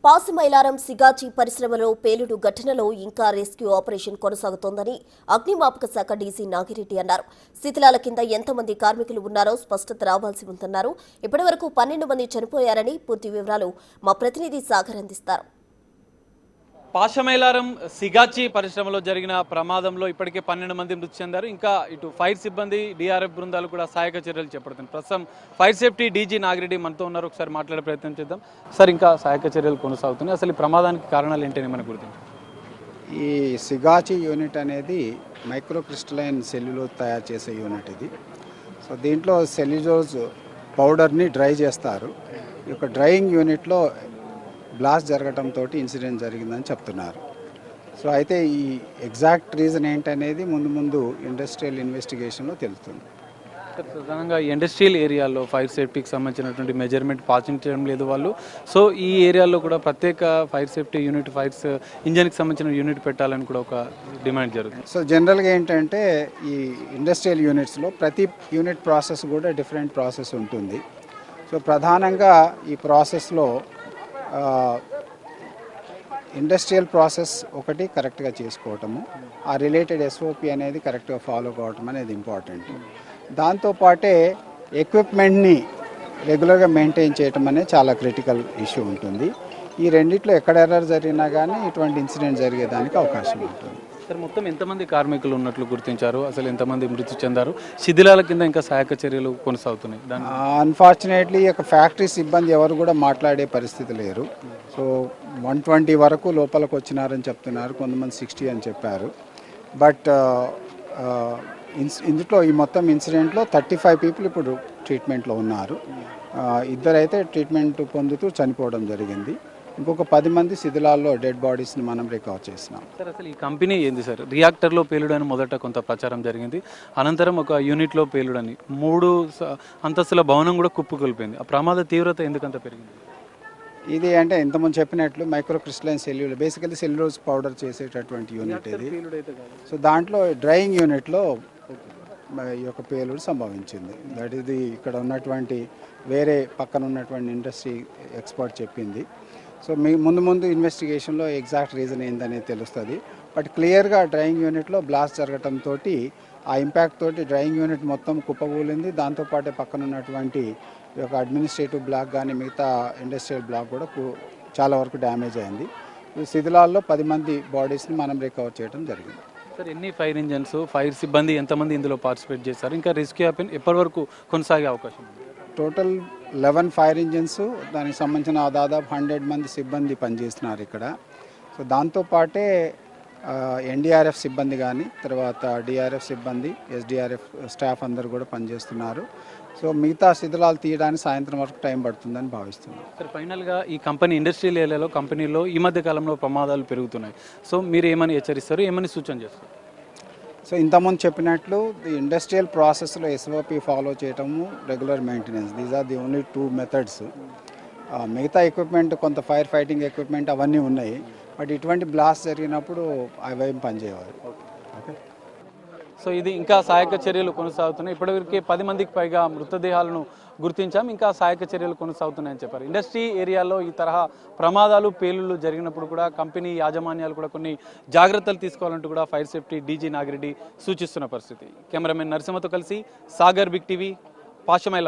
పాసిమైలారం సిగాచి పరిశ్రమలో పేలుడు ఘటనలో ఇంకా రెస్క్యూ ఆపరేషన్ కొనసాగుతోందని అగ్నిమాపక శాఖ డీసీ నాగిరెడ్డి అన్నారు. శిథిలాల కింద ఎంతమంది కార్మికులు ఉన్నారో స్పష్టత రావాల్సి ఉందన్నారు. ఇప్పటివరకు 12 మంది చనిపోయారని పూర్తి వివరాలు మా ప్రతినిధి సాగర్ అందిస్తారు. పాషమైలారం సిగాచి పరిశ్రమలో జరిగిన ప్రమాదంలో ఇప్పటికే 12 మంది మృతి చెందారు. ఇంకా ఇటు ఫైర్ సిబ్బంది డిఆర్ఎఫ్ బృందాలు కూడా సహాయక చర్యలు చేపడుతుంది. ప్రస్తుతం ఫైర్ సేఫ్టీ డీజీ నాగిరెడ్డి మనతో ఉన్నారు. ఒకసారి మాట్లాడే ప్రయత్నం చేద్దాం. సార్, ఇంకా సహాయక చర్యలు కొనసాగుతున్నాయి. అసలు ఈ ప్రమాదానికి కారణాలు ఏంటని మనకు గుర్తించారు? ఈ సిగాచి యూనిట్ అనేది మైక్రోక్రిస్టలైన్ సెల్యులోజ్ తయారు చేసే యూనిట్ ఇది. సో దీంట్లో సెల్యులోజ్ పౌడర్ని డ్రై చేస్తారు. ఈ యొక్క డ్రైయింగ్ యూనిట్లో బ్లాస్ట్ జరగడంతో ఇన్సిడెంట్ జరిగిందని చెప్తున్నారు. సో అయితే ఈ ఎగ్జాక్ట్ రీజన్ ఏంటనేది ముందు ఇండస్ట్రియల్ ఇన్వెస్టిగేషన్లో తెలుస్తుంది. ప్రధానంగా ఇండస్ట్రియల్ ఏరియాలో ఫైర్ సేఫ్టీకి సంబంధించినటువంటి మెజర్మెంట్ పాటించడం లేదు వాళ్ళు. సో ఈ ఏరియాలో కూడా ప్రత్యేక ఫైర్ సేఫ్టీ యూనిట్, ఫైర్స్ ఇంజన్కి సంబంధించిన యూనిట్ పెట్టాలని కూడా ఒక డిమాండ్ జరుగుతుంది. సో జనరల్గా ఏంటంటే ఈ ఇండస్ట్రియల్ యూనిట్స్లో ప్రతి యూనిట్ ప్రాసెస్ కూడా డిఫరెంట్ ప్రాసెస్ ఉంటుంది. సో ప్రధానంగా ఈ ప్రాసెస్లో ఇండస్ట్రియల్ ప్రాసెస్ ఒకటి కరెక్ట్గా చేసుకోవటము, ఆ రిలేటెడ్ ఎస్ఓపి అనేది కరెక్ట్గా ఫాలో కావటం అనేది ఇంపార్టెంట్. దాంతోపాటే ఎక్విప్మెంట్ని రెగ్యులర్గా మెయింటైన్ చేయటం అనేది చాలా క్రిటికల్ ఇష్యూ ఉంటుంది. ఈ రెండిట్లో ఎక్కడ ఎర్రర్ జరిగినా కానీ ఇటువంటి ఇన్సిడెంట్ జరిగేదానికి అవకాశం ఉంటుంది. సార్, మొత్తం ఎంతమంది కార్మికులు ఉన్నట్లు గుర్తించారు? అసలు ఎంతమంది మృతి చెందారు? శిథిలాల కింద ఇంకా సహాయక చర్యలు కొనసాగుతున్నాయి. అన్ఫార్చునేట్లీ ఈ యొక్క ఫ్యాక్టరీ సిబ్బంది ఎవరు కూడా మాట్లాడే పరిస్థితి లేరు. సో 120 వరకు లోపలికి వచ్చినారని చెప్తున్నారు, కొంతమంది 60 అని చెప్పారు. బట్ ఇందులో ఈ మొత్తం ఇన్సిడెంట్లో 35 పీపుల్ ఇప్పుడు ట్రీట్మెంట్లో ఉన్నారు. ఇద్దరైతే ట్రీట్మెంట్ పొందుతూ చనిపోవడం జరిగింది. ఇంకొక 10 మంది శిథిలాల్లో డెడ్ బాడీస్ని మనం రికవర్ చేసినాం. సార్, అసలు ఈ కంపెనీ ఏంది సార్? రియాక్టర్లో పేలుడని మొదట కొంత ప్రచారం జరిగింది. అనంతరం ఒక యూనిట్లో పేలుడని 3 అంతస్తుల భవనం కూడా కుప్పకూలిపోయింది. ఆ ప్రమాద తీవ్రత ఎందుకంత పెరిగింది? ఇది అంటే ఇంతకుముందు చెప్పినట్లు microcrystalline cellulose, basically cellulose powder చేసేటటువంటి యూనిట్ ఇది. సో దాంట్లో డ్రైయింగ్ యూనిట్లో ఈ యొక్క పేలుడు సంభవించింది. దట్ ఇది ఇక్కడ ఉన్నటువంటి వేరే పక్కన ఉన్నటువంటి ఇండస్ట్రీ ఎక్స్పర్ట్ చెప్పింది. సో ముందు ఇన్వెస్టిగేషన్లో ఎగ్జాక్ట్ రీజన్ ఏందనేది తెలుస్తుంది. బట్ క్లియర్గా డ్రైయింగ్ యూనిట్లో బ్లాస్ట్ జరగడంతో ఆ ఇంపాక్ట్ తోటి డ్రైయింగ్ యూనిట్ మొత్తం కుప్పకూలింది. దాంతోపాటు పక్కన ఉన్నటువంటి ఈ యొక్క అడ్మినిస్ట్రేటివ్ బ్లాక్ కానీ మిగతా ఇండస్ట్రియల్ బ్లాక్ కూడా చాలా వరకు డ్యామేజ్ అయింది. ఈ శిథిలాల్లో 10 మంది బాడీస్ని మనం రికవర్ చేయడం జరిగింది. సార్, ఎన్ని ఫైర్ ఇంజన్స్, ఫైర్ సిబ్బంది ఎంతమంది ఇందులో పార్టిసిపేట్ చేశారు? ఇంకా రెస్క్యూ హ్యాపెన్ ఎప్పటి వరకు కొనసాగే అవకాశం ఉంది? టోటల్ 11 ఫైర్ ఇంజిన్స్, దానికి సంబంధించిన దాదాపు 100 మంది సిబ్బంది పనిచేస్తున్నారు ఇక్కడ. సో దాంతోపాటే ఎన్డీఆర్ఎఫ్ సిబ్బంది కానీ, తర్వాత డిఆర్ఎఫ్ సిబ్బంది, ఎస్డిఆర్ఎఫ్ స్టాఫ్ అందరూ కూడా పనిచేస్తున్నారు. సో మిగతా శిథిలాలు తీయడానికి సాయంత్రం వరకు టైం పడుతుందని భావిస్తున్నాం. సార్, ఫైనల్గా ఈ కంపెనీ ఇండస్ట్రియల్ ఏరియాలో కంపెనీలో ఈ మధ్య కాలంలో ప్రమాదాలు పెరుగుతున్నాయి. సో మీరు ఏమని హెచ్చరిస్తారు, ఏమని సూచన చేస్తారు? సో ఇంతకుముందు చెప్పినట్లు ది ఇండస్ట్రియల్ ప్రాసెస్లో ఎస్ఓపి ఫాలో చేయటము, regular maintenance, these are the only 2 methods. మిగతా ఎక్విప్మెంట్, కొంత ఫైర్ ఫైటింగ్ ఎక్విప్మెంట్ అవన్నీ ఉన్నాయి. బట్ ఇటువంటి బ్లాస్ట్ జరిగినప్పుడు అవేం పనిచేయవాలి. ఓకే. సో ఇది ఇంకా సహాయక చర్యలు కొనసాగుతున్నాయి. ఇప్పటివరకు 10 మందికి పైగా మృతదేహాలను గుర్తించాం. ఇంకా సహాయక చర్యలు కొనసాగుతున్నాయని చెప్పారు. ఇండస్ట్రీ ఏరియాలో ఈ తరహా ప్రమాదాలు, పేలుళ్లు జరిగినప్పుడు కూడా కంపెనీ యాజమాన్యాలు కూడా కొన్ని జాగ్రత్తలు తీసుకోవాలంటూ కూడా ఫైర్ సేఫ్టీ డీజీ నాగిరెడ్డి సూచిస్తున్న పరిస్థితి. కెమెరామెన్ నరసింహతో కలిసి సాగర్, బిగ్ టీవీ, పాషమైలారం.